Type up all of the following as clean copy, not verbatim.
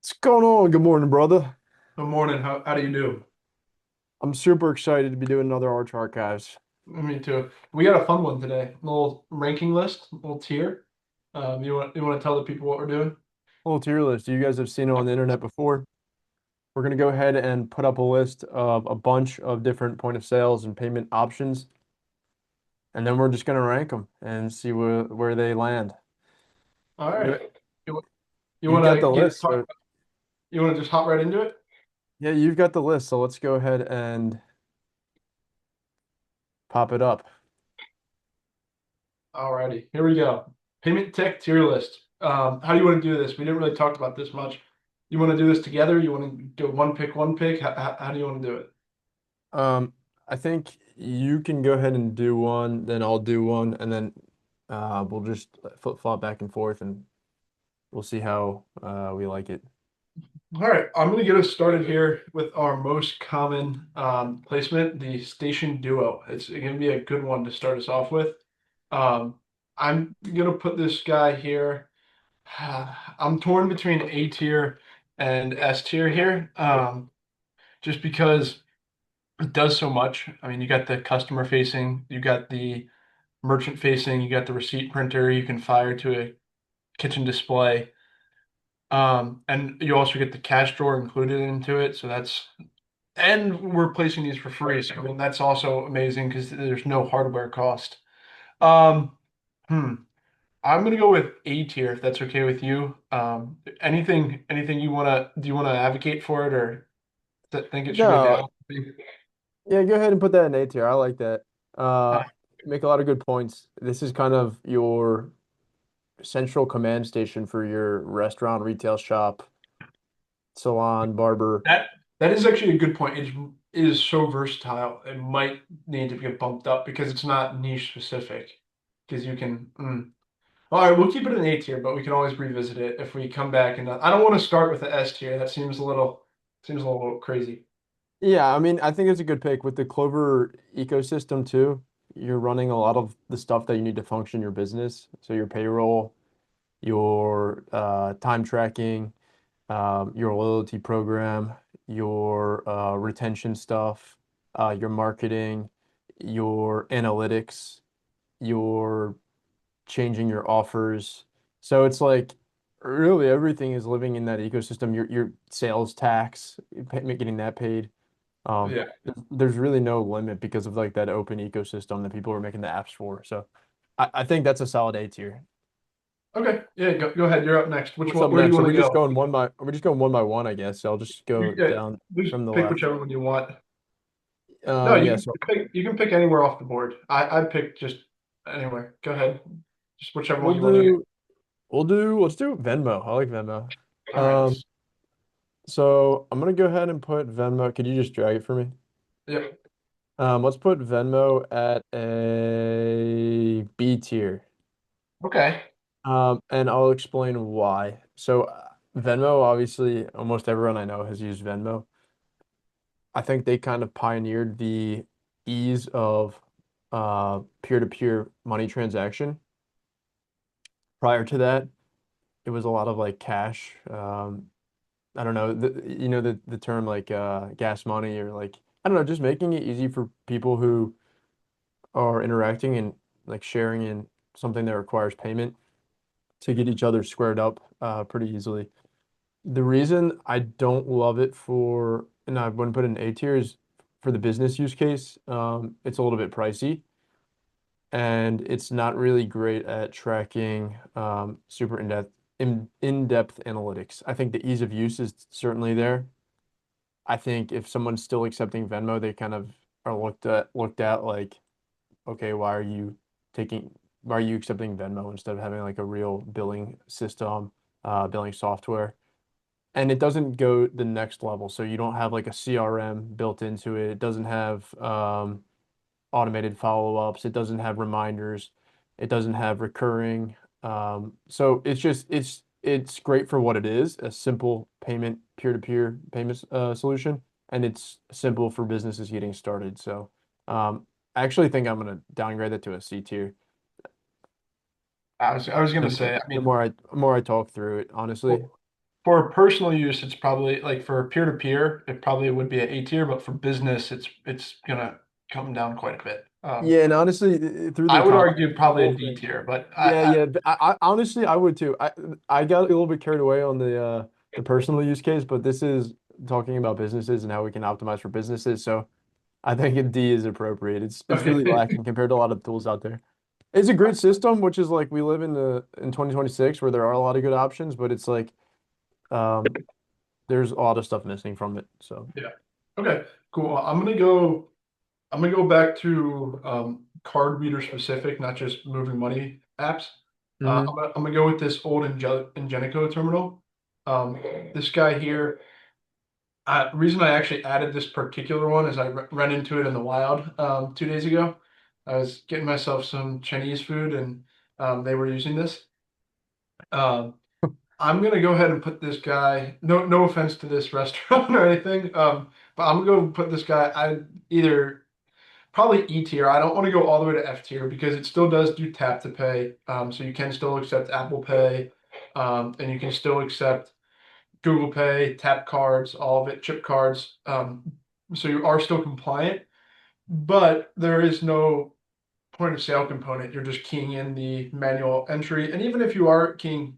What's going on? Good morning, brother. Good morning. How do you do? I'm super excited to be doing another Arch Archives. Me too. We got a fun one today. Little ranking list, little tier. You want to tell the people what we're doing? A little tier list. You guys have seen it on the internet before. We're going to go ahead and put up a list of a bunch of different point of sales and payment options, and then we're just going to rank them and see where they land. All You, right. You, you you've want got to the get list, talk? so You want to just hop right into it? yeah, you've got the list, so let's go ahead and pop it up. All righty. Here we go. Payment tech tier list. How do you want to do this? We didn't really talk about this much. You want to do this together? You want to do one pick? How do you want to do it? Um, I think you can go ahead and do one, then I'll do one, and then we'll just flip-flop back and forth and we'll see how we like it. All right, I'm going to get us started here with our most common placement, the Station Duo. It's going to be a good one to start us off with. Um, I'm going to put this guy here. I'm torn between A tier and S tier here, just because it does so much. I mean, you got the customer facing, you got the merchant facing, you got the receipt printer you can fire to a kitchen display. And you also get the cash drawer included into it, so that's and we're placing these for free. So I mean, that's also amazing because there's no hardware cost. Um, hmm. I'm gonna go with A tier if that's okay with you. Anything you wanna do you wanna advocate for it or think it should go No, down? yeah, go ahead and put that in A tier. I like that. Uh, Make a lot of good points. This is kind of your central command station for your restaurant, retail shop, salon, barber. that that is actually a good point. It is so versatile. It might need to get bumped up because it's not niche specific. Because you can. All right, we'll keep it an A tier, but we can always revisit it if we come back. And I don't want to start with the S tier. That seems a little crazy. Yeah, I mean, I think it's a good pick with the Clover ecosystem too. You're running a lot of the stuff that you need to function your business. So your payroll, your time tracking, your loyalty program, your retention stuff, your marketing, your analytics, your changing your offers. So it's like really everything is living in that ecosystem. Your sales tax, getting that paid. Yeah. There's really no limit because of like that open ecosystem that people are making the apps for. So I think that's a solid A tier. Okay. Yeah. Go ahead. You're up next. Which What's one? up Where do you next? want to go? Are we just going one by one, I guess. So I'll just go Yeah. down Just from the pick left. whichever one you want. No, Yeah, so you can pick anywhere off the board. I picked just anywhere. Go ahead. Just whichever we'll one you want to get. do let's do Venmo. I like Venmo. All right. Um, so I'm gonna go ahead and put Venmo. Could you just drag it for me? Yeah. Let's put Venmo at a B tier. Okay. And I'll explain why. So Venmo, obviously, almost everyone I know has used Venmo. I think they kind of pioneered the ease of peer-to-peer money transaction. Prior to that, it was a lot of like cash. I don't know, the term like gas money or like I don't know, just making it easy for people who are interacting and like sharing in something that requires payment to get each other squared up pretty easily. The reason I don't love it and I wouldn't put it in A tier is for the business use case. It's a little bit pricey and it's not really great at tracking super in-depth analytics. I think the ease of use is certainly there. I think if someone's still accepting Venmo, they kind of are looked at like, okay, taking why are you accepting Venmo instead of having like a real billing system, billing software? And it doesn't go the next level. So you don't have like a CRM built into it. It doesn't have automated follow-ups. It doesn't have reminders. It doesn't have recurring. So it's great for what it is, a simple payment, peer-to-peer payment solution, and it's simple for businesses getting started. So I actually think I'm gonna downgrade that to a C tier. I was gonna The, say. I the mean, more I talk through it, honestly. For personal use, it's probably like for peer to peer, it probably would be an A tier, but for business, it's gonna come down quite a bit. Yeah, and honestly, through the I would economy, argue the probably a whole D thing. tier, but Yeah, yeah. I honestly, I would too. I got a little bit carried away on the personal use case, but this is talking about businesses and how we can optimize for businesses. So I think a D is appropriate. It's really okay. lacking compared to a lot of tools out there. It's a great system, which is like we live in 2026 where there are a lot of good options, but it's like um there's a lot of stuff missing from it. So Yeah. Okay. Cool. I'm gonna go back to card reader specific, not just moving money apps. hmm I'm gonna go with this old Ingenico terminal. Um, this guy here. The reason I actually added this particular one is I ran into it in the wild 2 days ago. I was getting myself some Chinese food and they were using this. Um, I'm gonna go ahead and put this guy. No offense to this restaurant or anything, but I'm gonna go put this guy. I either probably E tier. I don't want to go all the way to F tier because it still does do tap to pay. So you can still accept Apple Pay, and you can still accept Google Pay, tap cards, all of it, chip cards. So you are still compliant, but there is no point of sale component. You're just keying in the manual entry. And even if you are keying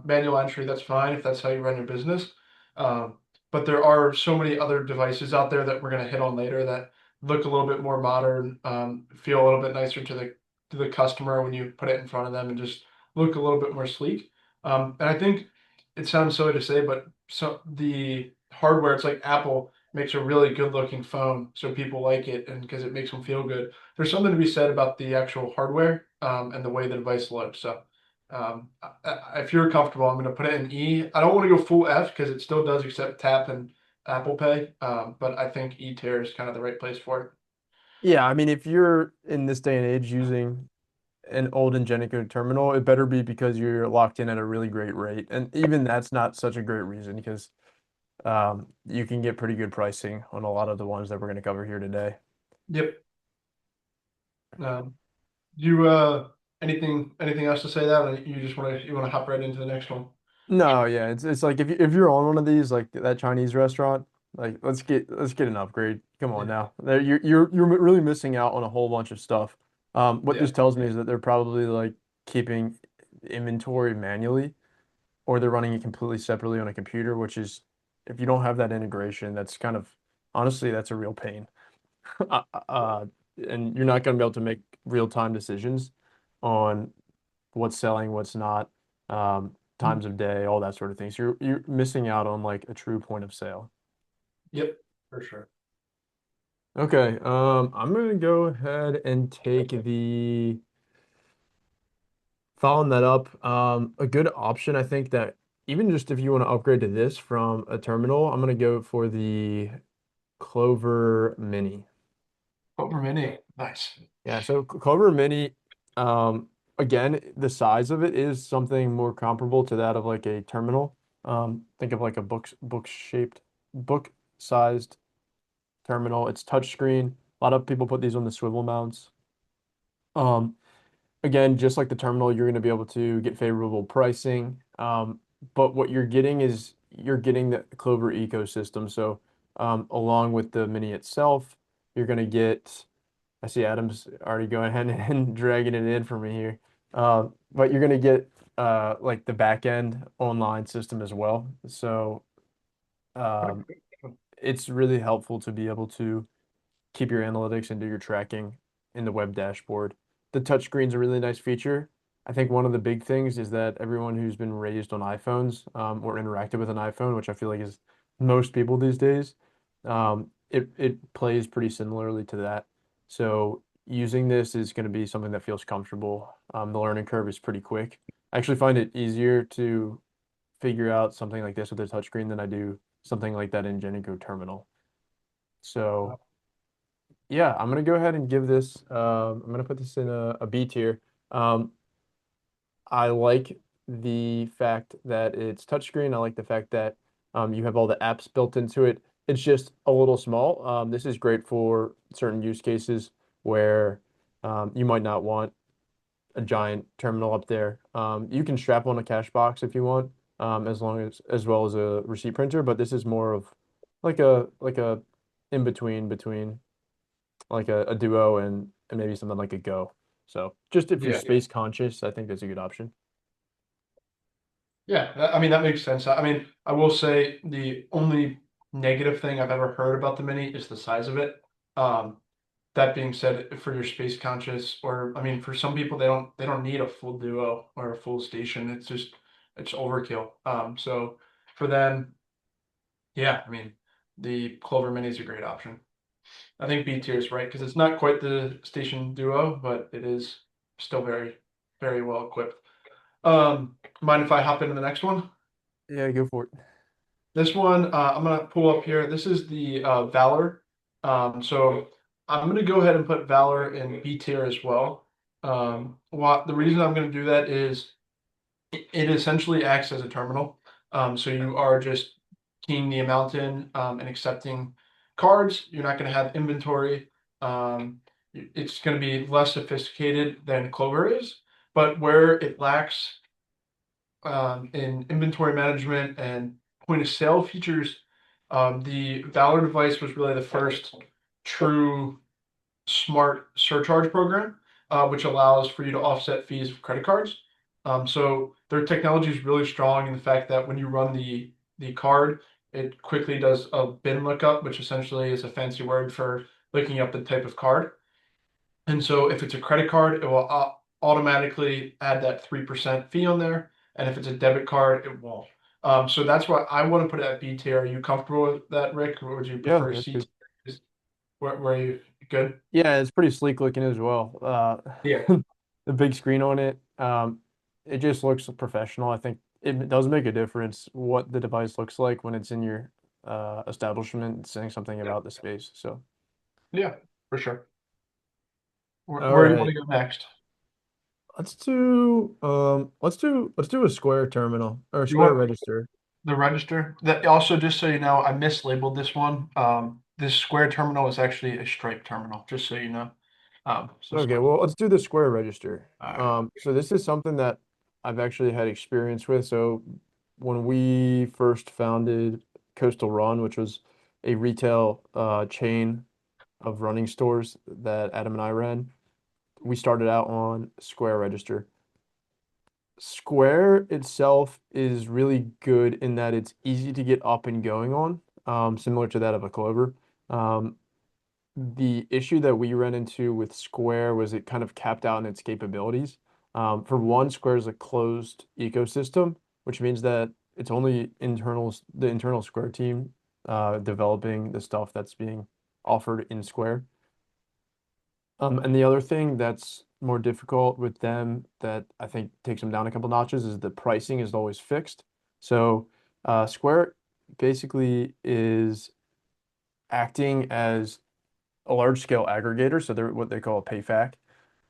manual entry, that's fine if that's how you run your business. But there are so many other devices out there that we're going to hit on later that look a little bit more modern, feel a little bit nicer to the customer when you put it in front of them, and just look a little bit more sleek. And I think it sounds silly to say, but so the hardware, it's like Apple makes a really good looking phone, so people like it, and because it makes them feel good. There's something to be said about the actual hardware and the way the device looks. So, if you're comfortable, I'm going to put it in E. I don't want to go full F because it still does accept Tap and Apple Pay, but I think E tier is kind of the right place for it. yeah, I mean, if you're in this day and age using an old Ingenico terminal, it better be because you're locked in at a really great rate. And even that's not such a great reason because you can get pretty good pricing on a lot of the ones that we're going to cover here today. Yep. Um, you anything else to say that, or you just want to hop right into the next one? No, yeah, it's like if you're on one of these like that Chinese restaurant, like let's get an upgrade. Come on Yeah. now. You're really missing out on a whole bunch of stuff. What Yeah. this tells me is that they're probably like keeping inventory manually or they're running it completely separately on a computer, which is if you don't have that integration, that's kind of honestly that's a real pain. Uh, uh, and you're not going to be able to make real-time decisions on what's selling, what's not, times of day, all that sort of thing. So you're missing out on like a true point of sale. Yep. For sure. Okay, I'm gonna go ahead and take the following that up. A good option, I think that even just if you want to upgrade to this from a terminal, I'm gonna go for the Clover Mini. Over mini. Nice. Yeah, so Clover Mini, again, the size of it is something more comparable to that of like a terminal. Think of like a book shaped, book sized terminal. It's touchscreen. A lot of people put these on the swivel mounts. Um, Again, just like the terminal, you're going to be able to get favorable pricing. But what you're getting is you're getting the Clover ecosystem. So, along with the Mini itself, you're going to get I see Adam's already going ahead and dragging it in for me here. But you're gonna get like the back end online system as well. So um, it's really helpful to be able to keep your analytics and do your tracking in the web dashboard. The touchscreen's a really nice feature. I think one of the big things is that everyone who's been raised on iPhones or interacted with an iPhone, which I feel like is most people these days, it plays pretty similarly to that. So using this is going to be something that feels comfortable. The learning curve is pretty quick. I actually find it easier to figure out something like this with a touchscreen than I do something like that in Genico Terminal. So yeah, I'm gonna go ahead and give this. I'm gonna put this in a B tier. Um, I like the fact that it's touchscreen. I like the fact that you have all the apps built into it. It's just a little small. This is great for certain use cases where you might not want a giant terminal up there. You can strap on a cache box if you want. as well as a receipt printer. But this is more of like a in between like a Duo and maybe something like a Go. So just if you're Yeah. space conscious, I think that's a good option. Yeah, I mean that makes sense. I mean, I will say the only negative thing I've ever heard about the Mini is the size of it. Um, that being said, for your space conscious, or I mean, for some people they don't need a full duo or a full station. It's overkill. So for them, yeah, I mean, the Clover Mini is a great option. I think B tier is right because it's not quite the station duo, but it is still very well equipped. Mind if I hop into the next one? Yeah, go for it. This one, I'm gonna pull up here. This is the Valor. So I'm gonna go ahead and put Valor in B tier as well. What the reason I'm gonna do that is it essentially acts as a terminal. So you are just keying the amount in and accepting cards. You're not gonna have inventory. It's gonna be less sophisticated than Clover is, but where it lacks in inventory management and point of sale features. The Valor device was really the first true smart surcharge program, which allows for you to offset fees of credit cards. So their technology is really strong in the fact that when you run the card, it quickly does a bin lookup, which essentially is a fancy word for looking up the type of card. And so if it's a credit card, it will automatically add that 3% fee on there. And if it's a debit card, it won't. So that's why I want to put it at B tier. Are you comfortable with that, Rick? Or would you Yeah, prefer that's C good. tier? Where are you good? Yeah, it's pretty sleek looking as well. Yeah. The big screen on it, it just looks professional. I think it does make a difference what the device looks like when it's in your establishment, saying something about the space. So, Yeah, for sure. all Where do you want right, to go next? let's do a Square terminal or You Square want register. the register? That also, just so you know, I mislabeled this one. This Square terminal is actually a Stripe terminal, just so you know. So Okay, Square. well, let's do the Square register. All right. So this is something that I've actually had experience with. So when we first founded Coastal Run, which was a retail chain of running stores that Adam and I ran, we started out on Square Register. Square itself is really good in that it's easy to get up and going on, similar to that of a Clover. Um, the issue that we ran into with Square was it kind of capped out in its capabilities. For one, Square is a closed ecosystem, which means that it's only the internal Square team developing the stuff that's being offered in Square. And the other thing that's more difficult with them that I think takes them down a couple notches is the pricing is always fixed. So Square basically is acting as a large scale aggregator, so they're what they call a PayFac.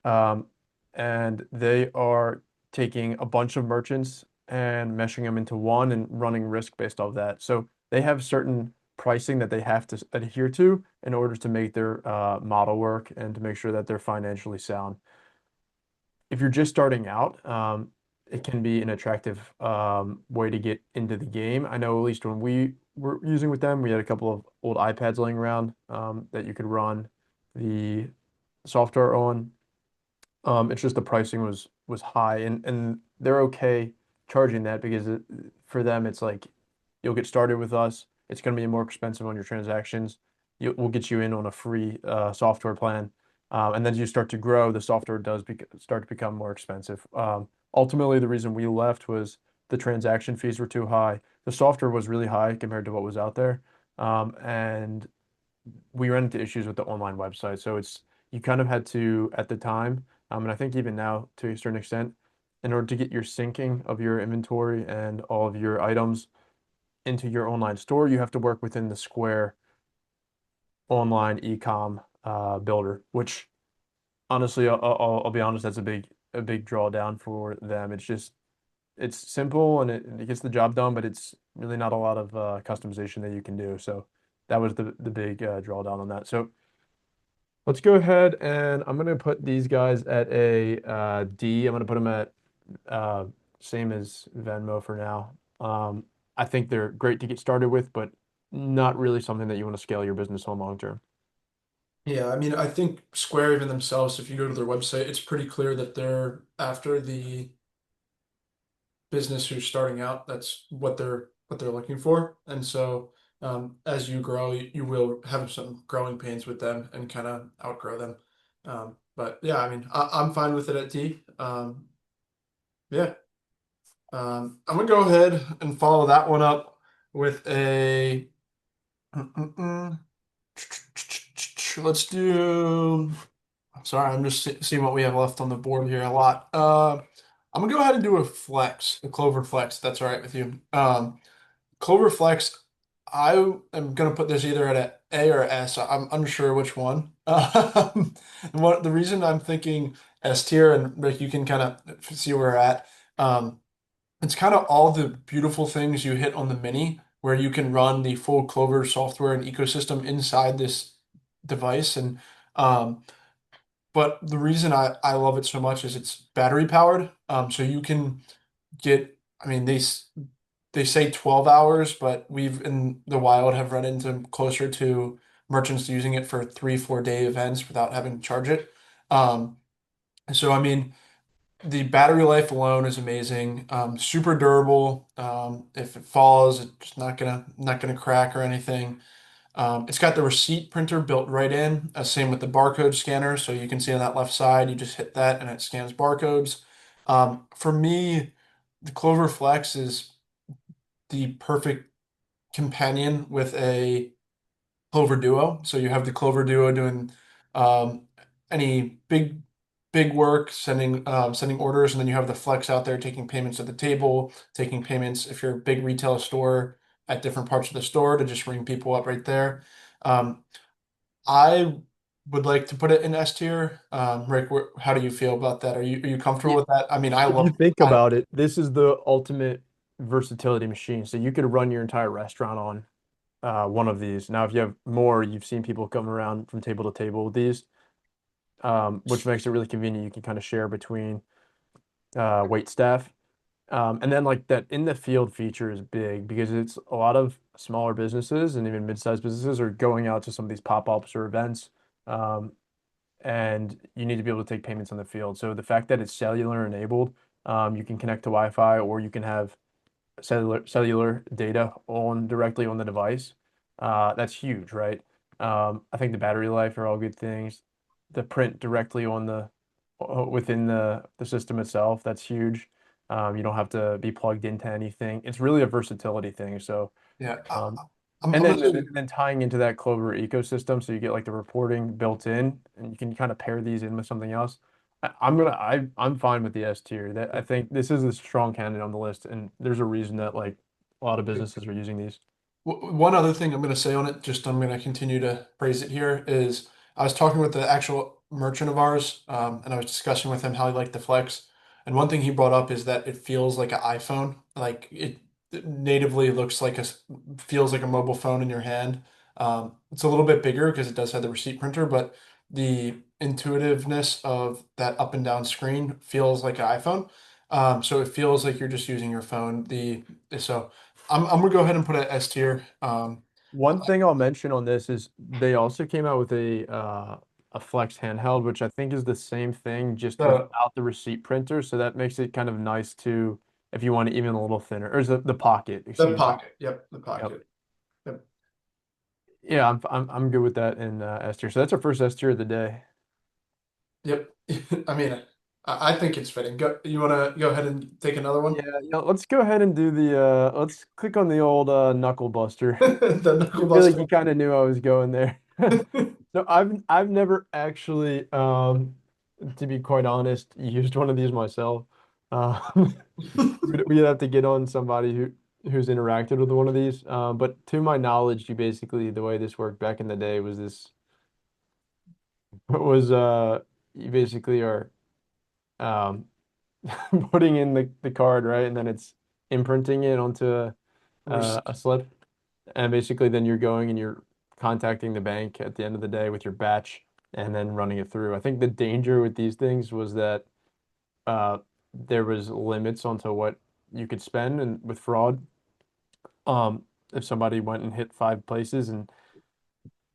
Um, and they are taking a bunch of merchants and meshing them into one and running risk based off that. So they have certain pricing that they have to adhere to in order to make their model work and to make sure that they're financially sound. If you're just starting out, it can be an attractive way to get into the game. I know at least when we were using with them, we had a couple of old iPads laying around that you could run the software on. It's just the pricing was high, and they're okay charging that because for them it's like you'll get started with us. It's going to be more expensive on your transactions. We'll get you in on a free software plan, and then as you start to grow, the software does start to become more expensive. Ultimately, the reason we left was the transaction fees were too high. The software was really high compared to what was out there, and we ran into issues with the online website. So it's you kind of had to at the time, and I think even now to a certain extent, in order to get your syncing of your inventory and all of your items into your online store, you have to work within the Square online ecom builder, which honestly, I'll be honest, that's a big drawdown for them. It's just it's simple and it gets the job done, but it's really not a lot of customization that you can do. So that was the big drawdown on that. So let's go ahead and I'm gonna put these guys at a D. I'm gonna put them at uh, same as Venmo for now. Um, I think they're great to get started with, but not really something that you want to scale your business on long term. Yeah, I mean, I think Square even themselves, if you go to their website, it's pretty clear that they're after the business who's starting out. That's what they're looking for. And so as you grow, you will have some growing pains with them and kind of outgrow them. But yeah, I mean, I'm fine with it at D. Yeah. I'm gonna go ahead and follow that one up with a let's do. Sorry, I'm just seeing what we have left on the board here a lot. I'm gonna go ahead and do a flex, a Clover flex. That's all right with you. Clover flex. I am gonna put this either at a or a S. I'm unsure which one. And what the reason I'm thinking S tier, and Rick, you can kind of see where we're at. Um, it's kind of all the beautiful things you hit on the Mini, where you can run the full Clover software and ecosystem inside this device. And but the reason I love it so much is it's battery powered. So you can get, I mean, they say 12 hours, but we've in the wild have run into closer to merchants using it for 3, 4 day events without having to charge it. Um, so I mean, the battery life alone is amazing. Super durable. If it falls, it's not gonna crack or anything. It's got the receipt printer built right in. Same with the barcode scanner. So you can see on that left side, you just hit that and it scans barcodes. For me, the Clover Flex is the perfect companion with a Clover Duo. So you have the Clover Duo doing any big work, sending orders, and then you have the Flex out there taking payments at the table, taking payments if you're a big retail store at different parts of the store to just ring people up right there. Um, I would like to put it in S tier. Rick, how do you feel about that? Are you comfortable Yeah. with that? I mean, I If you love think I about it, this is the ultimate versatility machine. So you could run your entire restaurant on one of these. Now, if you have more, you've seen people come around from table to table with these, which makes it really convenient. You can kind of share between wait staff. And then like that in the field feature is big because it's a lot of smaller businesses and even mid-sized businesses are going out to some of these pop-ups or events. Um, and you need to be able to take payments on the field. So the fact that it's cellular enabled, you can connect to Wi-Fi or you can have cellular data on directly on the device. That's huge, right? I think the battery life are all good things. The print directly on the within the system itself, that's huge. You don't have to be plugged into anything. It's really a versatility thing. So, yeah, um, I'm and gonna then say tying into that Clover ecosystem, so you get like the reporting built in, and you can kind of pair these in with something else. I'm fine with the S tier. That I think this is a strong candidate on the list, and there's a reason that like a lot of businesses are using these. One other thing I'm going to say on it, just I'm going to continue to praise it here, is I was talking with the actual merchant of ours, and I was discussing with him how he liked the Flex. And one thing he brought up is that it feels like an iPhone. Like it natively looks like feels like a mobile phone in your hand. It's a little bit bigger because it does have the receipt printer, but the intuitiveness of that up and down screen feels like an iPhone. So it feels like you're just using your phone. So. I'm gonna go ahead and put it S tier. One thing I'll mention on this is they also came out with a Flex handheld, which I think is the same thing, just the without the receipt printer. So that makes it kind of nice to if you want it even a little thinner, or is it the pocket? the Excuse me. pocket. Yep, the Yep. pocket. Yep. Yeah, I'm good with that in S tier. So that's our first S tier of the day. Yep. I mean, I think it's fitting. Go. You want to go ahead and take another one? Let's go ahead and do the let's click on the old knuckle buster. The I knuckle feel like buster. you kind of knew I was going there. So I've never actually to be quite honest used one of these myself. We'd have to get on somebody who's interacted with one of these. But to my knowledge, you basically the way this worked back in the day was this was you basically are um putting in the card, right? And then it's imprinting it onto a Receipt. slip. And basically then you're going and you're contacting the bank at the end of the day with your batch and then running it through. I think the danger with these things was that there was limits onto what you could spend and with fraud. If somebody went and hit 5 places and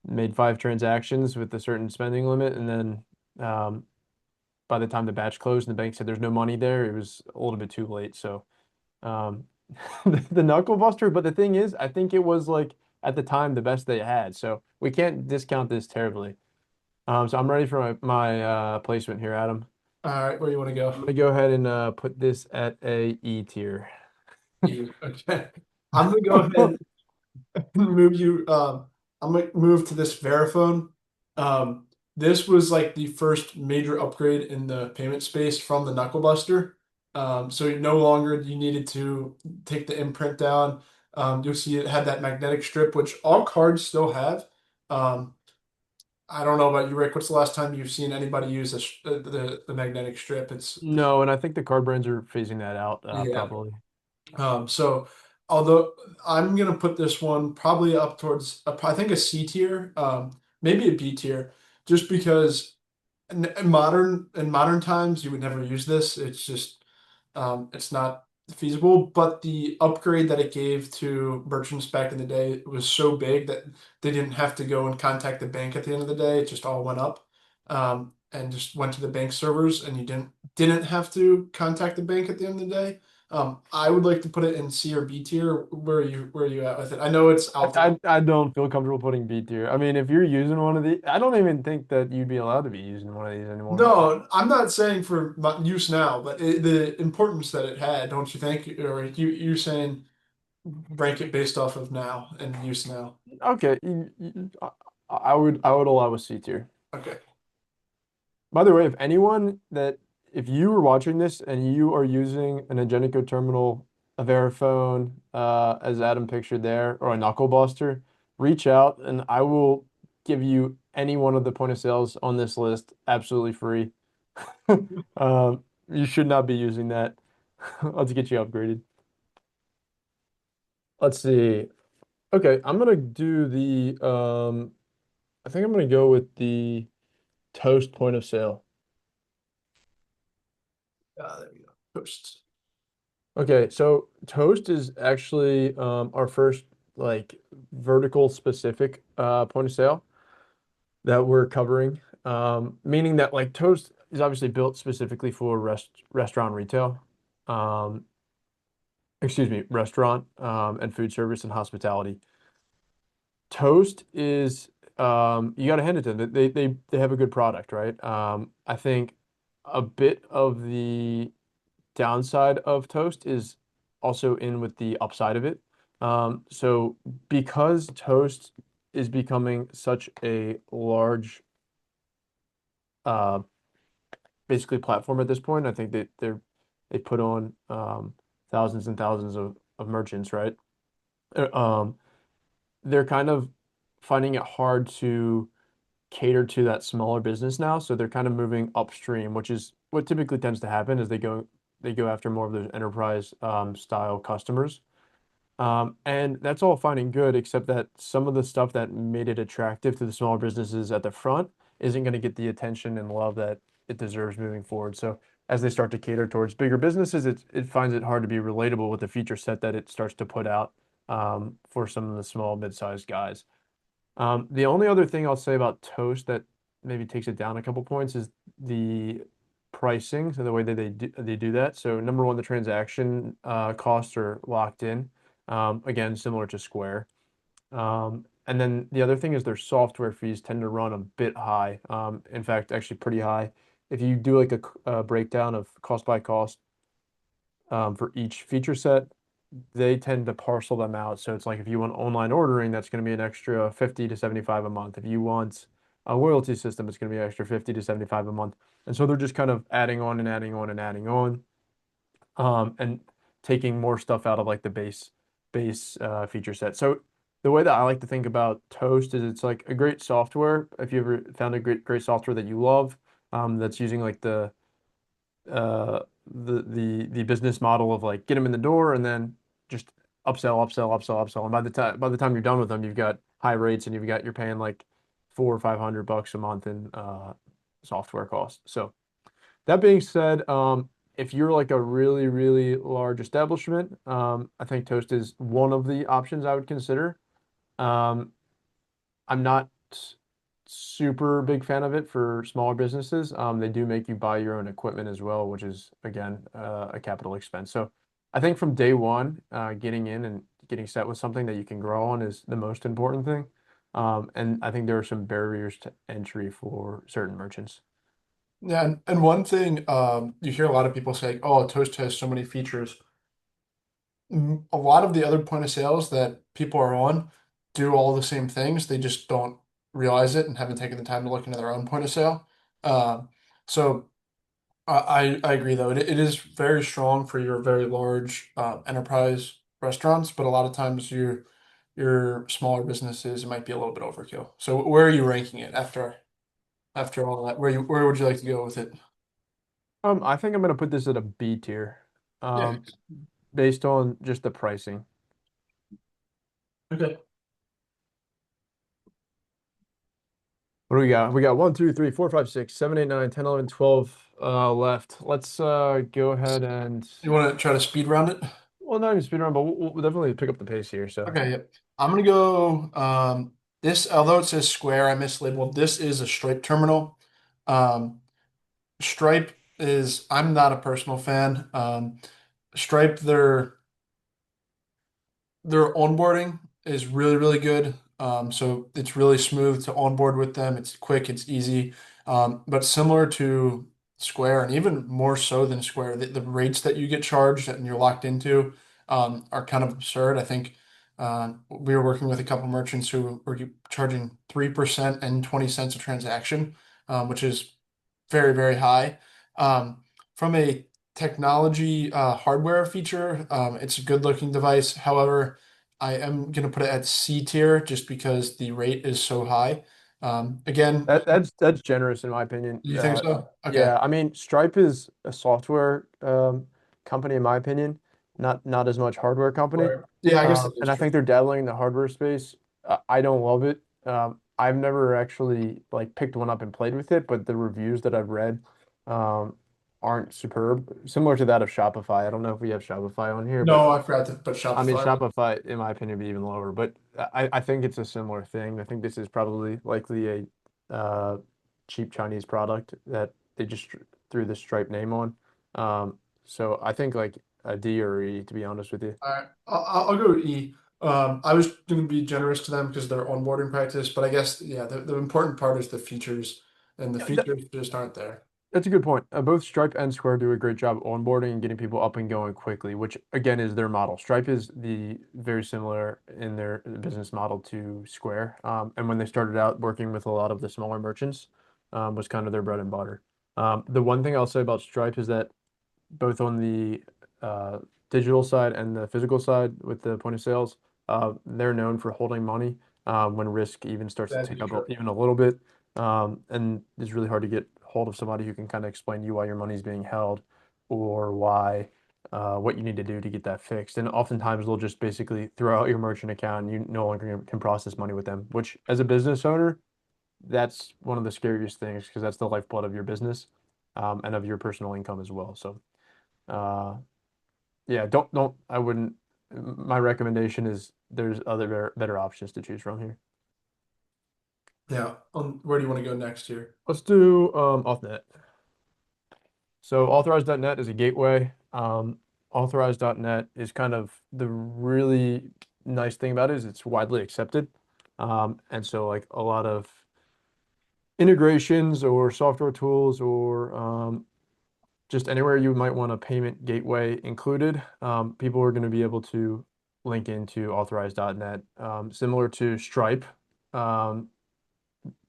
made 5 transactions with a certain spending limit, and then by the time the batch closed and the bank said there's no money there, it was a little bit too late. So um, the knuckle buster. But the thing is, I think it was like at the time the best they had. So we can't discount this terribly. So I'm ready for my placement here, Adam. All right, where you want to go? I'm gonna go ahead and put this at a E tier. E. Okay. I'm gonna go ahead move you I'm gonna move to this Verifone. This was like the first major upgrade in the payment space from the Knuckle Buster. So no longer you needed to take the imprint down. You'll see it had that magnetic strip, which all cards still have. Um, I don't know about you, Rick. What's the last time you've seen anybody use the magnetic strip? It's No, and I think the card brands are phasing that out yeah. probably. So although I'm gonna put this one probably up towards I think a C tier, maybe a B tier, just because in modern times you would never use this. It's just it's not feasible. But the upgrade that it gave to merchants back in the day was so big that they didn't have to go and contact the bank at the end of the day. It just all went up. And just went to the bank servers, and you didn't have to contact the bank at the end of the day. I would like to put it in C or B tier. Where are you at with it? I know it's out there. I don't feel comfortable putting B tier. I mean, if you're using one of these, I don't even think that you'd be allowed to be using one of these anymore. No, I'm not saying for use now, but the importance that it had, don't you think? Or you're saying rank it based off of now and use now. Okay, I would allow a C tier. Okay. By the way, if you were watching this and you are using an Ingenico terminal, a Verifone, as Adam pictured there, or a Knuckle Buster, reach out and I will give you any one of the point of sales on this list absolutely free. You should not be using that. Let's get you upgraded. Let's see. Okay, I'm gonna do I think I'm gonna go with the Toast point of sale. There we go. Post. Okay, so Toast is actually our first like vertical specific point of sale that we're covering. Meaning that like Toast is obviously built specifically for restaurant retail. Um, excuse me, restaurant and food service and hospitality. Toast is you got to hand it to them. They have a good product, right? I think a bit of the downside of Toast is also in with the upside of it. So because Toast is becoming such a large uh basically platform at this point, I think that they put on thousands and thousands of merchants, right? Uh, Um, they're kind of finding it hard to cater to that smaller business now, so they're kind of moving upstream, which is what typically tends to happen is they go after more of those enterprise style customers. And that's all fine and good, except that some of the stuff that made it attractive to the smaller businesses at the front isn't going to get the attention and love that it deserves moving forward. So as they start to cater towards bigger businesses, it finds it hard to be relatable with the feature set that it starts to put out for some of the small, mid-sized guys. The only other thing I'll say about Toast that maybe takes it down a couple points is the pricing, so the way that they do that. So number one, the transaction costs are locked in. Again, similar to Square. And then the other thing is their software fees tend to run a bit high. In fact, actually pretty high. If you do like a breakdown of cost by cost for each feature set, they tend to parcel them out. So it's like if you want online ordering, that's going to be an extra 50 to 75 a month. If you want a loyalty system, it's going to be an extra 50 to 75 a month. And so they're just kind of adding on and adding on and adding on, and taking more stuff out of like the base feature set. So the way that I like to think about Toast is it's like a great software. If you ever found a great software that you love, that's using like uh the business model of like get them in the door and then just upsell. And by the time you're done with them, you've got high rates and you're paying like 400 or 500 bucks a month in software costs. So that being said, if you're like a really, really large establishment, I think Toast is one of the options I would consider. Um, I'm not super big fan of it for smaller businesses. They do make you buy your own equipment as well, which is again a capital expense. So I think from day one, getting in and getting set with something that you can grow on is the most important thing. And I think there are some barriers to entry for certain merchants. Yeah, and one thing you hear a lot of people say, "Oh, Toast has so many features." A lot of the other point of sales that people are on do all the same things. They just don't realize it and haven't taken the time to look into their own point of sale. Um, so I agree though. It is very strong for your very large enterprise restaurants, but a lot of times your smaller businesses it might be a little bit overkill. So where are you ranking it after all that? Where would you like to go with it? I think I'm gonna put this at a B tier, Yeah. um, based on just the pricing. Okay. What do we got? We got 1, 2, 3, 4, 5, 6, 7, 8, 9, 10, 11, 12 left. Let's go ahead and You want to try to speed round it? well, not even speed around, but we'll definitely pick up the pace here. So Okay, yep. I'm gonna go this although it says Square, I mislabeled. This is a Stripe terminal. Um Stripe is I'm not a personal fan. Stripe their onboarding is really, really good. So it's really smooth to onboard with them. It's quick, it's easy. But similar to Square, and even more so than Square, the rates that you get charged and you're locked into are kind of absurd. I think we were working with a couple merchants who were charging 3% and 20 cents a transaction, which is very, very high. From a technology hardware feature, it's a good looking device. However, I am going to put it at C tier just because the rate is so high. Again, that's generous in my opinion. you think so? Okay. Yeah, I mean, Stripe is a software company in my opinion, not as much hardware company. Or, yeah, I guess that is And I true. think they're dabbling in the hardware space. I don't love it. I've never actually like picked one up and played with it, but the reviews that I've read um, aren't superb. Similar to that of Shopify. I don't know if we have Shopify on here, but No, I forgot to put I mean, Shopify. Shopify, in my opinion, would be even lower, but I think it's a similar thing. I think this is probably likely a cheap Chinese product that they just threw the Stripe name on. So I think like a D or E, to be honest with you. All right, I'll go with E. I was going to be generous to them because they're onboarding practice, but I guess yeah, the important part is the features, and the Yeah, features just aren't there. that's a good point. Both Stripe and Square do a great job onboarding and getting people up and going quickly, which again is their model. Stripe is the very similar in their business model to Square. And when they started out working with a lot of the smaller merchants, was kind of their bread and butter. The one thing I'll say about Stripe is that both on the digital side and the physical side with the point of sales, they're known for holding money when risk even starts to That tick is up true. even a little bit. And it's really hard to get hold of somebody who can kind of explain to you why your money is being held or why what you need to do to get that fixed. And oftentimes they'll just basically throw out your merchant account and you no longer can process money with them, which as a business owner, that's one of the scariest things because that's the lifeblood of your business and of your personal income as well. So uh, yeah, don't I wouldn't. My recommendation is there's other better options to choose from here. Yeah. Where do you want to go next here? Let's do AuthNet. So authorized.net is a gateway. Authorized.net is kind of the really nice thing about it is it's widely accepted. And so like a lot of integrations or software tools or just anywhere you might want a payment gateway included, people are going to be able to link into authorized.net. Similar to Stripe, um,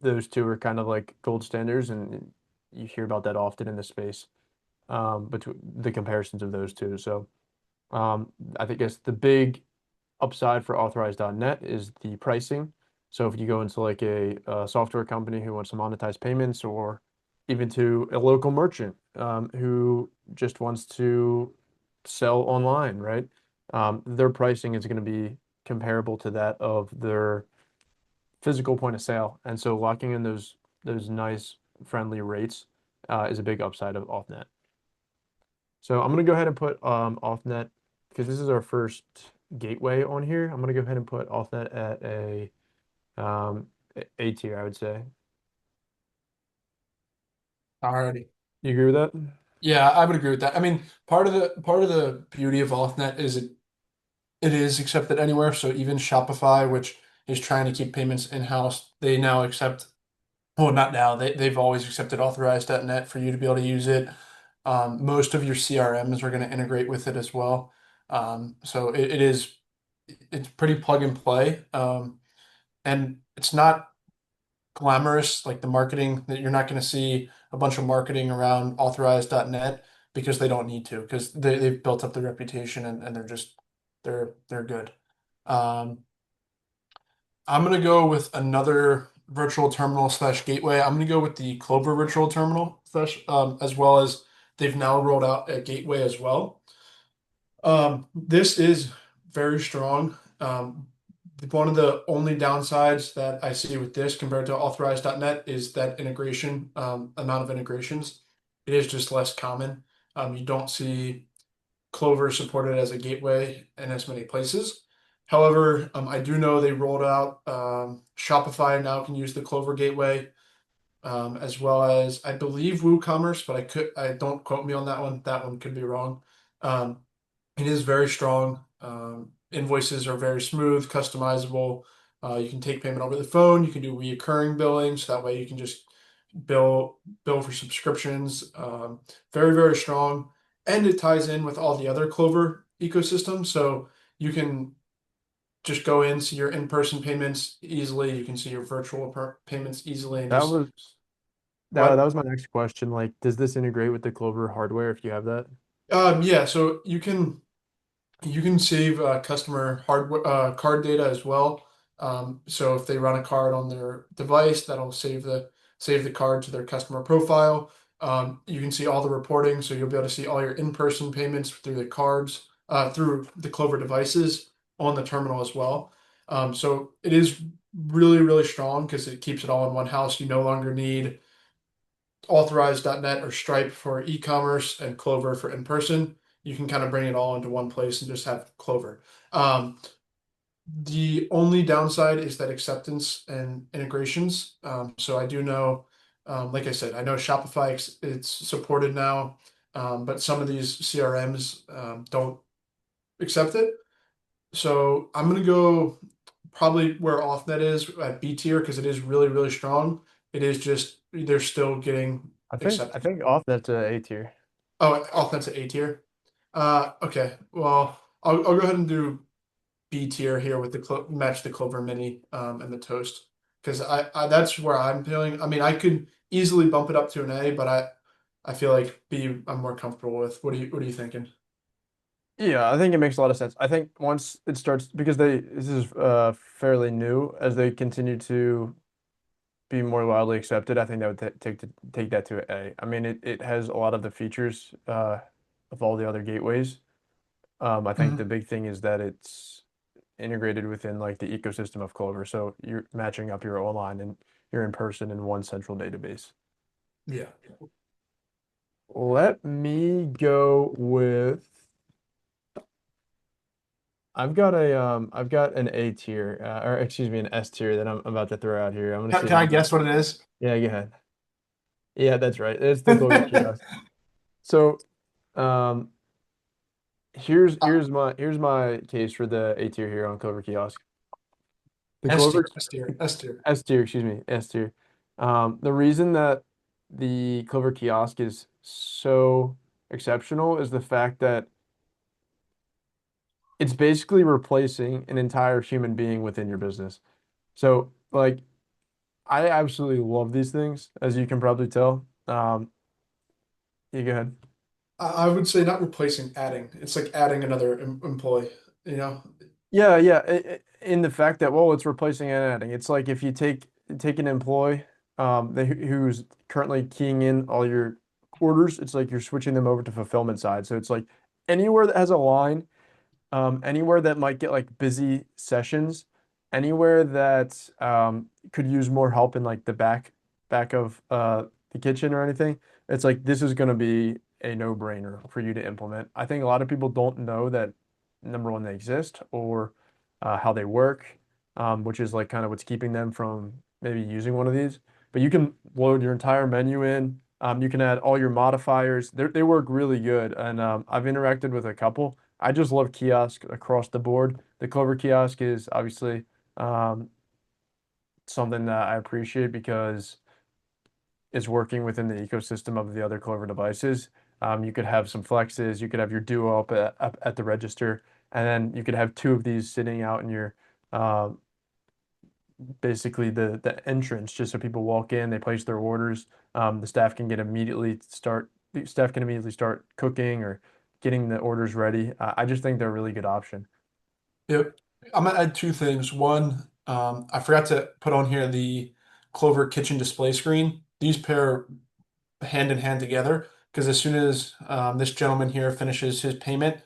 those two are kind of like gold standards, and you hear about that often in the space, between the comparisons of those two. So I think it's the big upside for authorized.net is the pricing. So if you go into like a software company who wants to monetize payments, or even to a local merchant who just wants to sell online, right? Their pricing is going to be comparable to that of their physical point of sale, and so locking in those nice friendly rates is a big upside of AuthNet. So I'm gonna go ahead and put offnet because this is our first gateway on here. I'm gonna go ahead and put offnet at um A tier, I would say. Alrighty. You agree with that? Yeah, I would agree with that. I mean, part of the beauty of AuthNet is it is accepted anywhere. So even Shopify, which is trying to keep payments in-house, they now accept, well, not now, they've always accepted authorized.net for you to be able to use it. Most of your CRMs are going to integrate with it as well. So it's pretty plug and play. And it's not glamorous like the marketing that you're not going to see a bunch of marketing around authorized.net because they don't need to because they've built up the reputation and they're good. Um, I'm gonna go with another virtual terminal slash gateway. I'm gonna go with the Clover virtual terminal slash as well as they've now rolled out a gateway as well. This is very strong. One of the only downsides that I see with this compared to authorized.net is that integration, amount of integrations. It is just less common. You don't see Clover supported as a gateway in as many places. However, I do know they rolled out Shopify now can use the Clover gateway, as well as I believe WooCommerce, but I don't quote me on that one. That one could be wrong. Um, it is very strong. Invoices are very smooth, customizable. You can take payment over the phone. You can do reoccurring billing, so that way you can just bill for subscriptions. Very, very strong, and it ties in with all the other Clover ecosystem. So you can just go in, see your in-person payments easily. You can see your payments easily, and That just was that what? was my next question. Like, does this integrate with the Clover hardware if you have that? Yeah. So you can save customer hardware card data as well. So if they run a card on their device, that'll save the card to their customer profile. You can see all the reporting, so you'll be able to see all your in-person payments through the cards, through the Clover devices on the terminal as well. So it is really, really strong because it keeps it all in one house. You no longer need authorized.net or Stripe for e-commerce and Clover for in-person. You can kind of bring it all into one place and just have Clover. Um, the only downside is that acceptance and integrations. So I do know, like I said, I know Shopify it's supported now, but some of these CRMs don't accept it. So I'm gonna go probably where OffNet is at B tier because it is really, really strong. It is just they're still getting I accepted. think offnet's a A tier. Oh, offensive A tier. Okay. Well, I'll go ahead and do B tier here with the match the Clover Mini and the Toast because I that's where I'm feeling. I mean, I could easily bump it up to an A, but I feel like B I'm more comfortable with. What are you thinking? Yeah, I think it makes a lot of sense. I think once it starts because this is fairly new as they continue to be more widely accepted, I think that would take that to A. I mean, it has a lot of the features of all the other gateways. I think the Mhm. big thing is that it's integrated within like the ecosystem of Clover, so you're matching up your online and your in person in one central database. Yeah. Let me go with I've got an A tier or excuse me an S tier that I'm about to throw out here. I'm gonna see if Can you I can. guess what it is? Yeah, go ahead. Yeah, that's right. It's the Clover kiosk. So, um, here's my case for the A tier here on Clover kiosk. The S tier, Clover S tier, S tier. S tier, excuse me, S tier. The reason that the Clover kiosk is so exceptional is the fact that it's basically replacing an entire human being within your business. So, like, I absolutely love these things, as you can probably tell. You go ahead. I would say not replacing, adding. It's like adding another employee. You know. Yeah, yeah. In the fact that, well, it's replacing and adding. It's like if you take an employee, who's currently keying in all your orders, it's like you're switching them over to fulfillment side. So it's like anywhere that has a line, anywhere that might get like busy sessions, anywhere that could use more help in like the back of the kitchen or anything, it's like this is going to be a no-brainer for you to implement. I think a lot of people don't know that number one, they exist or how they work, which is like kind of what's keeping them from maybe using one of these. But you can load your entire menu in. You can add all your modifiers. They work really good, and I've interacted with a couple. I just love kiosk across the board. The Clover kiosk is obviously um, something that I appreciate because it's working within the ecosystem of the other Clover devices. You could have some flexes, you could have your Duo up at the register, and then you could have two of these sitting out in your uh, basically the entrance, just so people walk in, they place their orders. The staff can immediately start cooking or getting the orders ready. I just think they're a really good option. Yep. I'm gonna add two things. One, I forgot to put on here the Clover kitchen display screen. These pair hand in hand together because as soon as this gentleman here finishes his payment,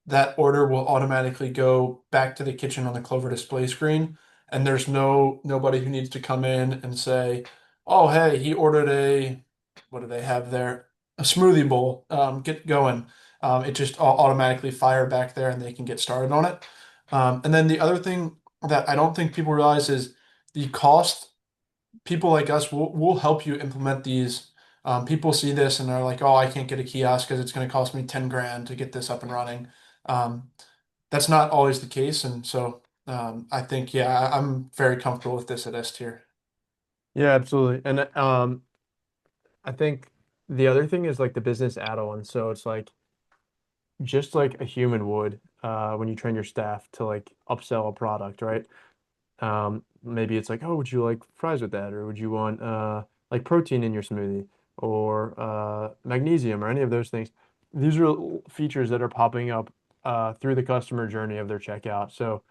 that order will automatically go back to the kitchen on the Clover display screen, and there's nobody who needs to come in and say, "Oh, hey, he ordered a what do they have there? A smoothie bowl. Get going." It just automatically fire back there, and they can get started on it. And then the other thing that I don't think people realize is the cost. People like us will help you implement these. People see this and they're like, "Oh, I can't get a kiosk because it's going to cost me 10 grand to get this up and running." Um, that's not always the case, and so I think yeah, I'm very comfortable with this at S tier. Yeah, absolutely. And I think the other thing is like the business add-on. So it's like just like a human would when you train your staff to like upsell a product, right? Maybe it's like, oh, would you like fries with that, or would you want like protein in your smoothie, or magnesium, or any of those things. These are features that are popping up through the customer journey of their checkout. So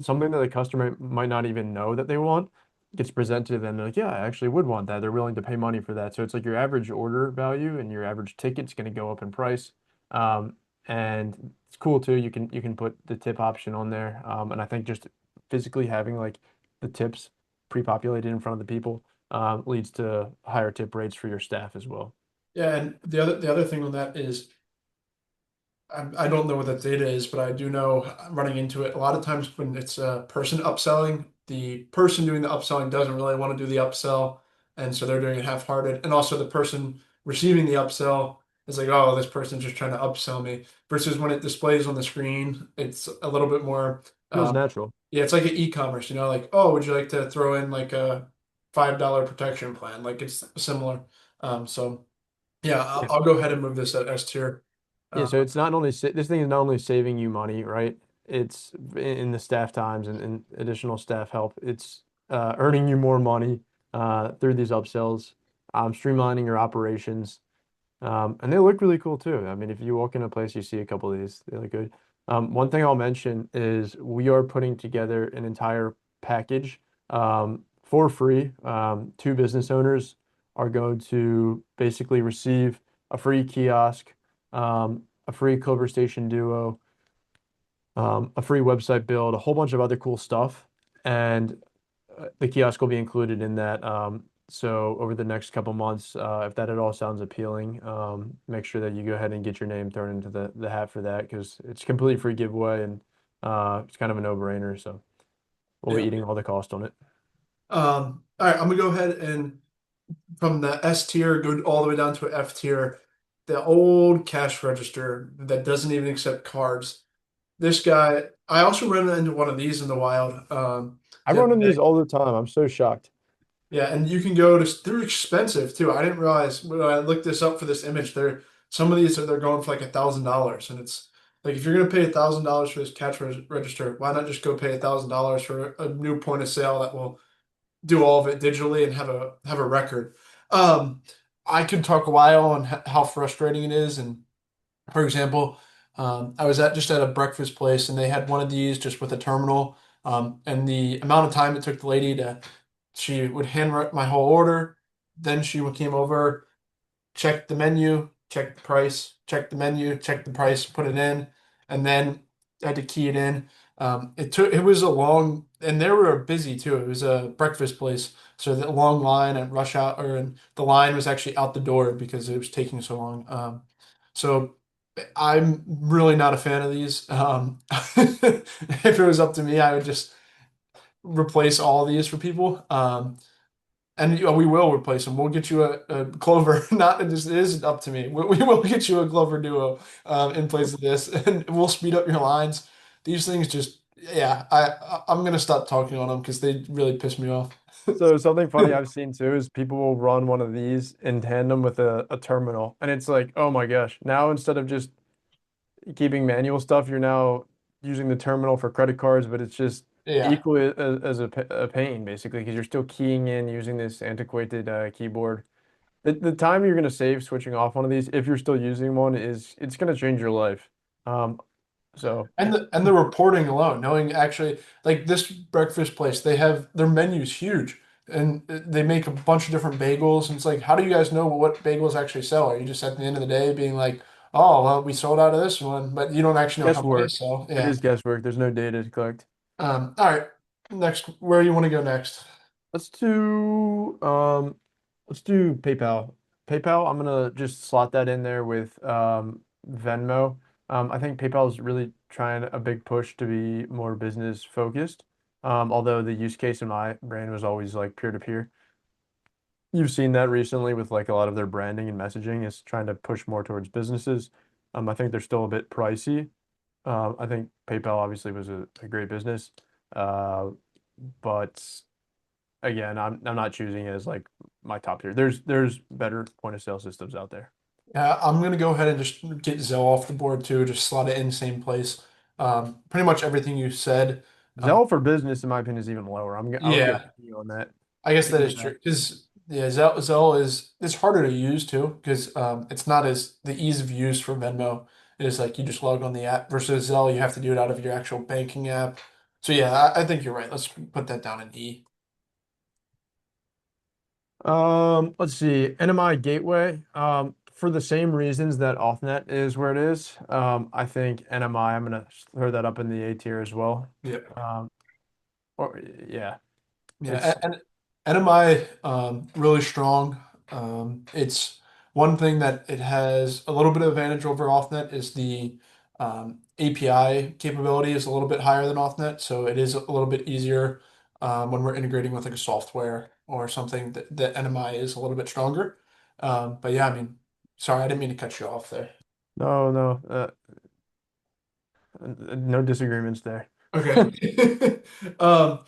something that the customer might not even know that they want gets presented, and they're like, yeah, I actually would want that. They're willing to pay money for that. So it's like your average order value and your average ticket's going to go up in price. Um, and it's cool too. You can put the tip option on there, and I think just physically having like the tips pre-populated in front of the people leads to higher tip rates for your staff as well. Yeah, and the other thing on that is I don't know what that data is, but I do know running into it a lot of times when it's a person upselling, the person doing the upselling doesn't really want to do the upsell, and so they're doing it half-hearted. And also the person receiving the upsell is like, "Oh, this person's just trying to upsell me." Versus when it displays on the screen, it's a little bit more, Feels um, natural. yeah, it's like an e-commerce, like, "Oh, would you like to throw in like a $5 protection plan?" Like it's similar. So yeah, I'll, Yeah. I'll go ahead and move this at S tier. Yeah, Uh, so it's not only this thing is not only saving you money, right? It's in the staff times and additional staff help. It's earning you more money through these upsells, streamlining your operations. And they look really cool too. I mean, if you walk in a place, you see a couple of these, they look good. One thing I'll mention is we are putting together an entire package for free. Two business owners are going to basically receive a free kiosk, a free Clover Station Duo, a free website build, a whole bunch of other cool stuff. And the kiosk will be included in that. So over the next couple months, if that at all sounds appealing, make sure that you go ahead and get your name thrown into the hat for that because it's a completely free giveaway and it's kind of a no-brainer. So we'll be yeah. eating all the cost on it. All right, I'm gonna go ahead and from the S tier go all the way down to F tier. The old cash register that doesn't even accept cards. This guy, I also ran into one of these in the wild I the run other into these day. all the time. I'm so shocked. Yeah, and you can go to they're expensive too. I didn't realize when I looked this up for this image. They're some of these they're going for like $1,000, and it's like if you're gonna pay $1,000 for this register, why not just go pay $1,000 for a new point of sale that will do all of it digitally and have a record. Um, I could talk a while on how frustrating it is. And for example, I was at a breakfast place and they had one of these just with a terminal. And the amount of time it took the lady to she would handwrite my whole order, then came over, check the menu, check the price, check the menu, check the price, put it in, and then I had to key it in. It was a long and they were busy too. It was a breakfast place, so the long line and rush out or and the line was actually out the door because it was taking so long. So I'm really not a fan of these. If it was up to me, I would just replace all of these for people. And we will replace them. We'll get you a Clover. Not it just it isn't up to me. We will get you a Clover Duo in place of this, and we'll speed up your lines. These things just, yeah. I'm gonna stop talking on them because they really piss me off. So something funny I've seen too is people will run one of these in tandem with a terminal, and it's like, oh my gosh! Now instead of just keeping manual stuff, you're now using the terminal for credit cards, but it's just Yeah. equally as a pain basically because you're still keying in using this antiquated keyboard. The time you're gonna save switching off one of these, if you're still using one, is it's gonna change your life. Um, so And the reporting alone, knowing actually like this breakfast place, they have their menu's huge and they make a bunch of different bagels. And it's like, how do you guys know what bagels actually sell? Are you just at the end of the day being like, oh, well, we sold out of this one, but you don't actually know how many they guesswork. sell? It Yeah. is guesswork. There's no data to collect. All right. Next, where you want to go next? Let's do let's do PayPal. PayPal, I'm gonna just slot that in there with Venmo. I think PayPal is really trying a big push to be more business focused. Although the use case in my brain was always like peer to peer. You've seen that recently with like a lot of their branding and messaging is trying to push more towards businesses. I think they're still a bit pricey. I think PayPal obviously was a great business. Uh, but again, I'm not choosing it as like my top tier. There's better point of sale systems out there. Yeah, I'm gonna go ahead and just get Zelle off the board too. Just slot it in same place. Pretty much everything you said. Um, Zelle for business, in my opinion, is even lower. I would go yeah, with you on that. I guess that Even is true. Because yeah, Zelle is it's harder to use too because it's not as the ease of use for Venmo is like you just log on the app versus Zelle you have to do it out of your actual banking app. So yeah, I think you're right. Let's put that down in E. Let's see. NMI Gateway. For the same reasons that OffNet is where it is. I think NMI. I'm gonna throw that up in the A tier as well. Yeah. Um, or yeah, Yeah, it's and NMI really strong. It's one thing that it has a little bit of advantage over OffNet is the API capability is a little bit higher than OffNet, so it is a little bit easier when we're integrating with like a software or something that NMI is a little bit stronger. But yeah, I mean, sorry, I didn't mean to cut you off there. no, no disagreements there. Okay. Um,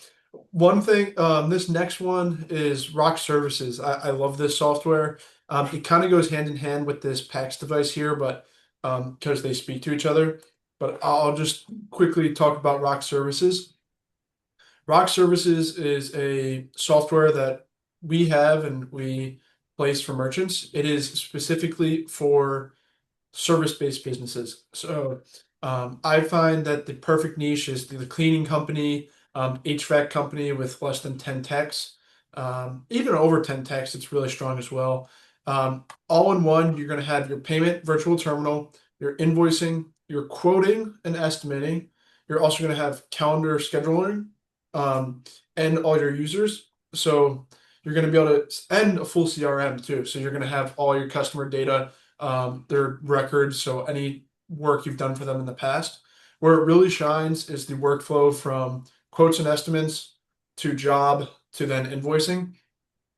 one thing, this next one is Rock Services. I love this software. It kind of goes hand in hand with this PAX device here, but because they speak to each other. But I'll just quickly talk about Rock Services. Rock Services is a software that we have and we place for merchants. It is specifically for service-based businesses. So I find that the perfect niche is the cleaning company, HVAC company with less than 10 techs. Even over 10 techs, it's really strong as well. All in one, you're going to have your payment virtual terminal, your invoicing, your quoting and estimating. You're also going to have calendar scheduling um, and all your users. So you're going to be able to, and a full CRM too. So you're going to have all your customer data their records, so any work you've done for them in the past. Where it really shines is the workflow from quotes and estimates to job to then invoicing.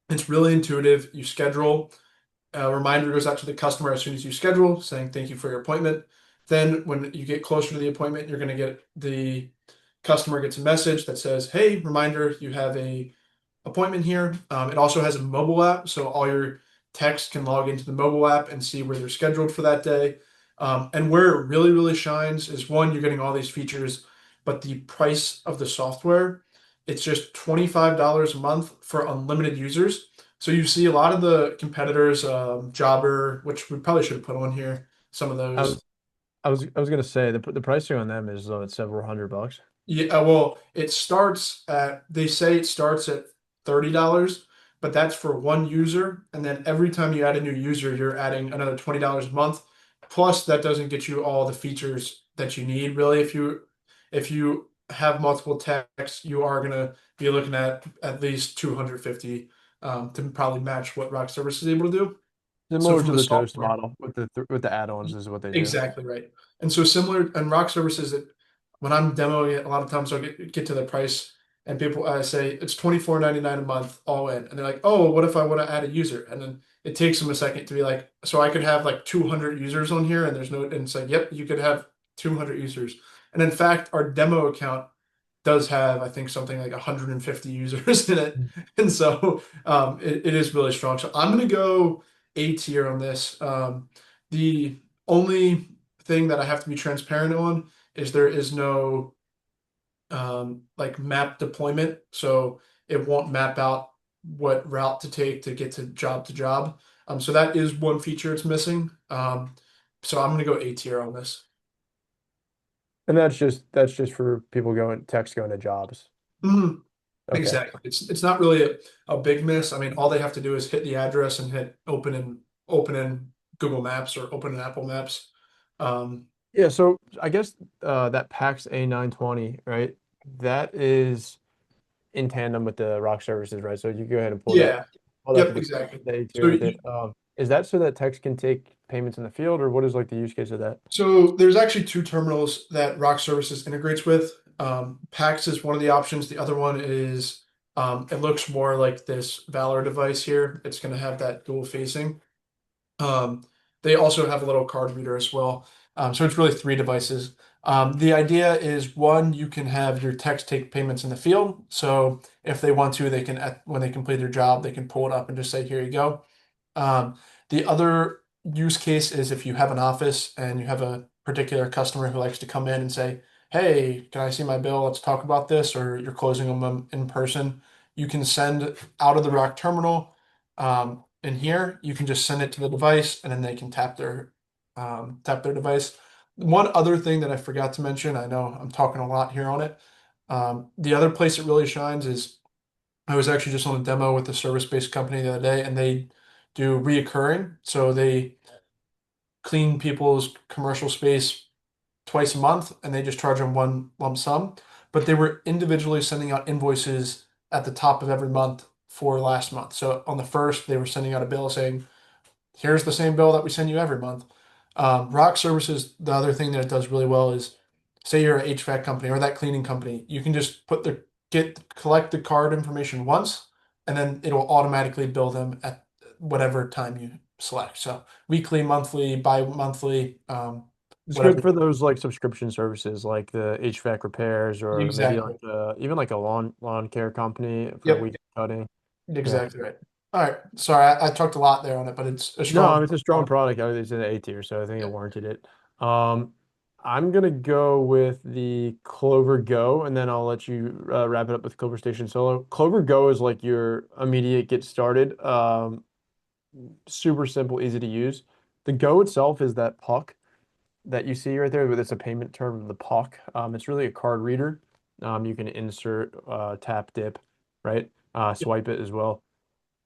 It's really intuitive. You schedule, a reminder goes out to the customer as soon as you schedule, saying thank you for your appointment. Then when you get closer to the appointment, you're going to get the customer gets a message that says, "Hey, reminder, you have a appointment here." It also has a mobile app, so all your techs can log into the mobile app and see where they're scheduled for that day. And where it really, really shines is one, you're getting all these features, but the price of the software, it's just $25 a month for unlimited users. So you see a lot of the competitors, Jobber, which we probably should have put on here, some of I those. was I was gonna say the pricing on them is it's several hundred bucks. Yeah, well, it starts at, they say it starts at $30, but that's for one user. And then every time you add a new user, you're adding another $20 a month. Plus, that doesn't get you all the features that you need, really. If you have multiple techs, you are gonna be looking at least 250 to probably match what Rock Service is able to do. So Similar from to the the Toast software. model with the add-ons is what they do. Exactly right. And so similar and rock services that when I'm demoing it, a lot of times I'll get to the price and people say it's 24.99 a month all in. And they're like, oh, what if I want to add a user? And then it takes them a second to be like, so I could have like 200 users on here and there's no, and it's like, yep, you could have 200 users. And in fact, our demo account does have, I think, something like 150 users in it. And so it is really strong. So I'm going to go A tier on this. The only thing that I have to be transparent on is there is no like map deployment. So it won't map out what route to take to get to job to job. So that is one feature it's missing. So I'm going to go A tier on this. And that's just for people going text going to jobs. Mhm. Okay. Exactly. It's not really a big miss. I mean, all they have to do is hit the address and hit open in Google Maps or open in Apple Maps. Um, Yeah, so I guess that PAX A920, right? That is in tandem with the rock services, right? So you go ahead and yeah. pull that to Yep. Exactly. the A tier So with it. Is that so that text can take payments in the field, or what is like the use case of that? there's actually two terminals that Rock Services integrates with. PAX is one of the options. The other one is it looks more like this Valor device here. It's going to have that dual facing. Um, they also have a little card reader as well. So it's really three devices. The idea is one, you can have your text take payments in the field. So if they want to, they can, when they complete their job, they can pull it up and just say, here you go. Um, the other use case is if you have an office and you have a particular customer who likes to come in and say, hey, can I see my bill? Let's talk about this, or you're closing them in person. You can send out of the Rock terminal. In here, you can just send it to the device and then they can tap their device. One other thing that I forgot to mention, I know I'm talking a lot here on it. The other place it really shines is I was actually just on a demo with a service-based company the other day, and they do reoccurring. So they clean people's commercial space twice a month, and they just charge them one lump sum. But they were individually sending out invoices at the top of every month for last month. So on the first, they were sending out a bill saying, here's the same bill that we send you every month. Rock Services, the other thing that it does really well is, say you're an HVAC company or that cleaning company, you can just collect the card information once, and then it'll automatically bill them at whatever time you select. So weekly, monthly, bi-monthly, It's whatever. good for those like subscription services, like the HVAC repairs, or maybe like Exactly. even like a lawn care company for Yep. weed cutting. Yeah. Exactly right. All right. Sorry, I talked a lot there on it, but it's a No, I strong. mean, it's a strong product. I mean, it's in the A tier, so I think it warranted it. Um, I'm gonna go with the Clover Go, and then I'll let you wrap it up with Clover Station Solo. Clover Go is like your immediate get started. Super simple, easy to use. The Go itself is that puck that you see right there, but it's a payment term of the puck. It's really a card reader. You can insert, tap, dip, right? Swipe it as well.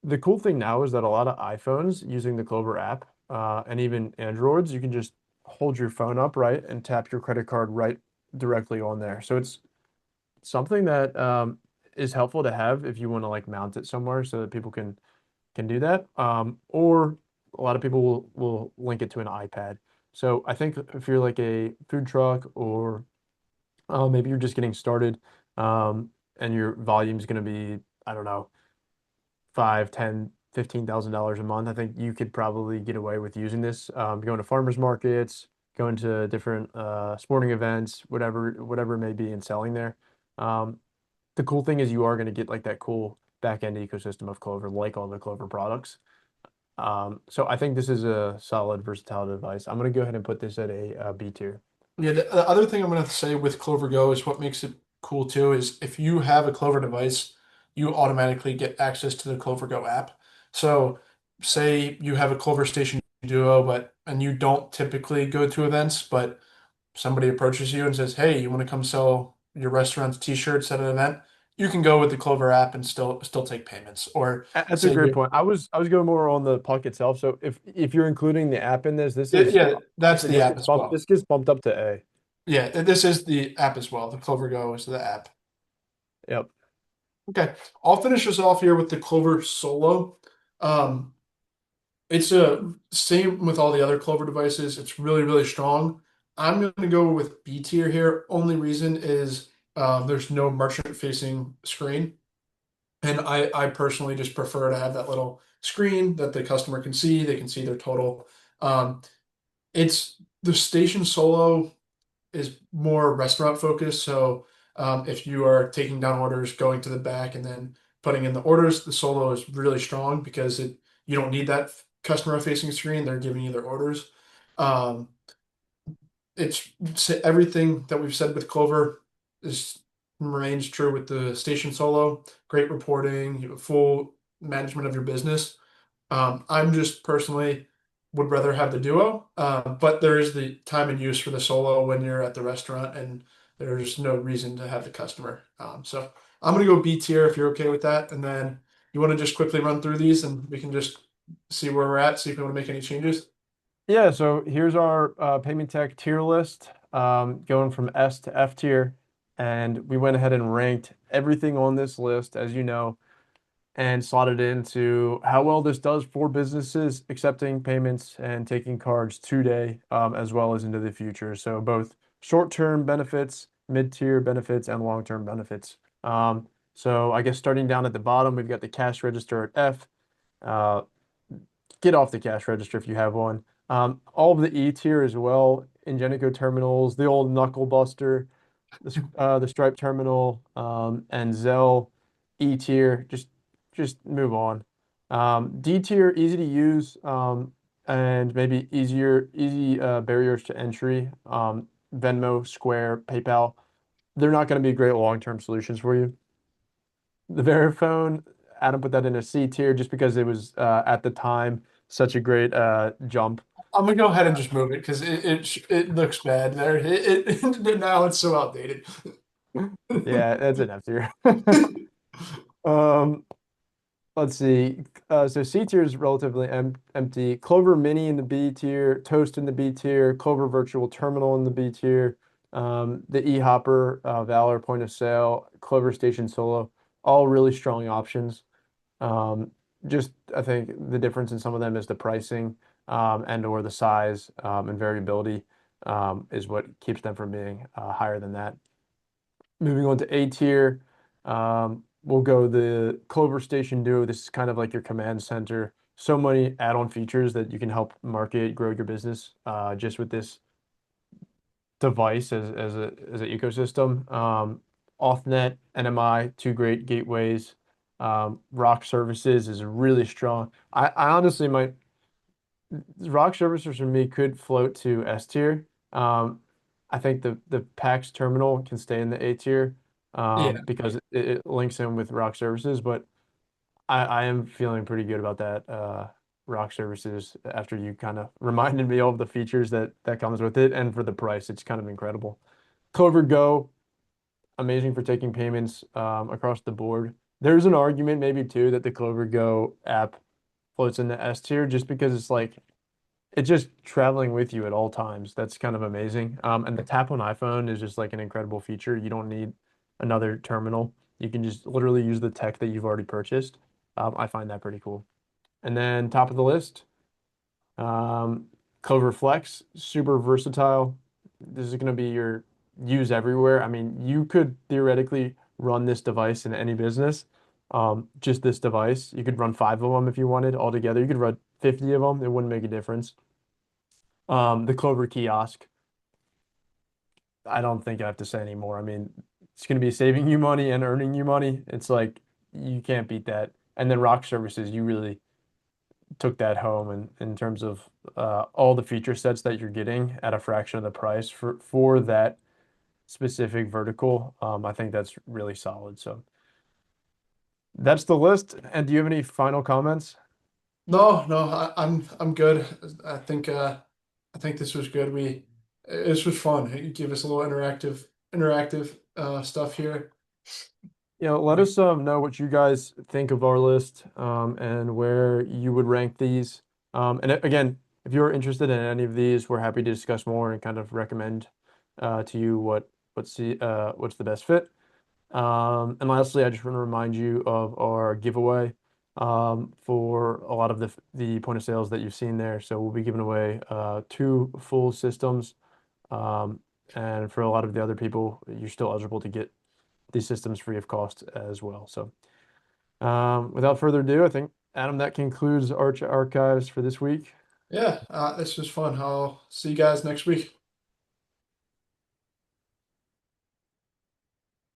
The cool thing now is that a lot of iPhones using the Clover app, and even Androids, you can just hold your phone up, right, and tap your credit card right directly on there. So it's something that is helpful to have if you want to like mount it somewhere so that people can do that. Or a lot of people will link it to an iPad. So I think if you're like a food truck or maybe you're just getting started, and your volume is going to be, I don't know, 5, 10, $15,000 a month, I think you could probably get away with using this. Going to farmers markets, going to different sporting events, whatever it may be, and selling there. Um, the cool thing is you are going to get like that cool back end ecosystem of Clover, like all the Clover products. So I think this is a solid versatile device. I'm going to go ahead and put this at a B tier. Yeah, the other thing I'm going to say with Clover Go is what makes it cool too is if you have a Clover device, you automatically get access to the Clover Go app. So, say you have a Clover Station Duo, but and you don't typically go to events, but somebody approaches you and says, "Hey, you want to come sell your restaurant's t-shirts at an event?" You can go with the Clover app and still take payments. Or That's a say great you, point. I was going more on the puck itself. So if you're including the app in this, this yeah, is yeah, that's honestly the app as this well. gets bumped up to A. Yeah, this is the app as well. The Clover Go is the app. Yep. Okay, I'll finish this off here with the Clover Solo. Um, It's a same with all the other Clover devices. It's really, really strong. I'm going to go with B tier here. Only reason is there's no merchant facing screen. And I personally just prefer to have that little screen that the customer can see. They can see their total. Um, it's the Station Solo is more restaurant focused. So if you are taking down orders, going to the back, and then putting in the orders, the Solo is really strong because you don't need that customer facing screen. They're giving you their orders. Um, it's everything that we've said with Clover is remains true with the Station Solo. Great reporting, full management of your business. I'm just personally would rather have the Duo, but there is the time and use for the Solo when you're at the restaurant, and there's no reason to have the customer. So I'm gonna go B tier if you're okay with that, and then you want to just quickly run through these, and we can just see where we're at, see if we want to make any changes. Yeah, so here's our payment tech tier list, going from S to F tier, and we went ahead and ranked everything on this list, as you know, and slotted into how well this does for businesses accepting payments and taking cards today, as well as into the future. So both short-term benefits, mid-tier benefits, and long-term benefits. So I guess starting down at the bottom, we've got the cash register at F. Uh, get off the cash register if you have one. All of the E tier as well, Ingenico terminals, the old Knuckle Buster, the Stripe terminal, and Zelle E tier. Just move on. D tier, easy to use, and maybe easy barriers to entry. Venmo, Square, PayPal. They're not going to be great long-term solutions for you. The Verifone, Adam put that in a C tier just because it was at the time such a great jump. I'm gonna go ahead and just move it because it looks bad there. Now it's so outdated. Yeah, that's an F tier. Um, let's see. So C tier is relatively empty. Clover Mini in the B tier, Toast in the B tier, Clover Virtual Terminal in the B tier, the eHopper, Valor Point of Sale, Clover Station Solo, all really strong options. Um, just I think the difference in some of them is the pricing, and or the size, and variability, is what keeps them from being higher than that. Moving on to A tier, we'll go the Clover Station Duo. This is kind of like your command center. So many add-on features that you can help market, grow your business, just with this device as an ecosystem. AuthNet, NMI, two great gateways. Rock Services is really strong. I honestly might Rock Services for me could float to S tier. I think the PAX terminal can stay in the A tier, Yeah. because it links in with Rock Services, but I am feeling pretty good about that Rock Services after you kind of reminded me of the features that comes with it, and for the price, it's kind of incredible. Clover Go, amazing for taking payments across the board. There's an argument maybe too that the Clover Go app floats in the S tier just because it's just traveling with you at all times. That's kind of amazing. And the tap on iPhone is just like an incredible feature. You don't need another terminal. You can just literally use the tech that you've already purchased. I find that pretty cool. And then top of the list, um, Clover Flex, super versatile. This is going to be your use everywhere. I mean, you could theoretically run this device in any business. Just this device. You could run five of them if you wanted altogether. You could run 50 of them. It wouldn't make a difference. The Clover kiosk, I don't think I have to say anymore. I mean, it's going to be saving you money and earning you money. It's like you can't beat that. And then Rock Services, you really took that home in terms of all the feature sets that you're getting at a fraction of the price for that specific vertical. I think that's really solid. So that's the list. And do you have any final comments? No, no, I'm good. I think this was good. This was fun. You give us a little interactive stuff here. Let us know what you guys think of our list, and where you would rank these. Again, if you're interested in any of these, we're happy to discuss more and kind of recommend to you what's the best fit. And lastly, I just want to remind you of our giveaway. for a lot of the point of sales that you've seen there. So we'll be giving away two full systems. Um, and for a lot of the other people, you're still eligible to get these systems free of cost as well. So without further ado, I think, Adam, that concludes Arch Archives for this week. Yeah, this was fun. I'll see you guys next week.